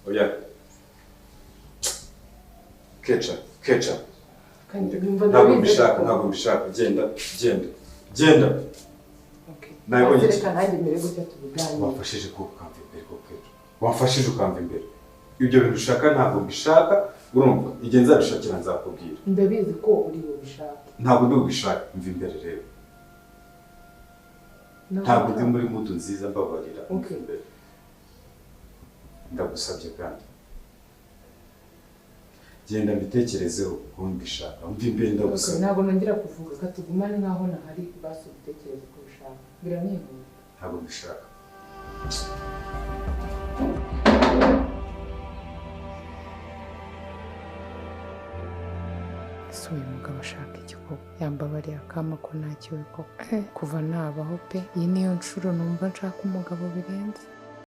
oya keca ntabwo mbishaka genda nabonye reka nanjye mbere gutya tubiganire wamfashije ko ukamva imbere ko keca wamfashije ukamva imbere ibyo bintu ushaka ntabwo mbishaka urumva igihe nzabishakira nzakubwira ndabizi ko uri bubishaka ntabwo ndi bubishaka mva imbere rero ntabwo ndi muri mudu nziza mbabarira mva imbere ndagusabye kandi genda mbitekerezeho kuko mbishaka mva imbere ndagusabye ntabwo nongera kuvuga ko tugumane nkaho nahari basi ubitekereze ko ushaka biranihuye ntabwo mbishaka ese uyu mugabo ashaka iki koko yambabariye akama ko ntakiwe koko kuva nabaho pe iyi niyo nshuro numva nshaka umugabo birenze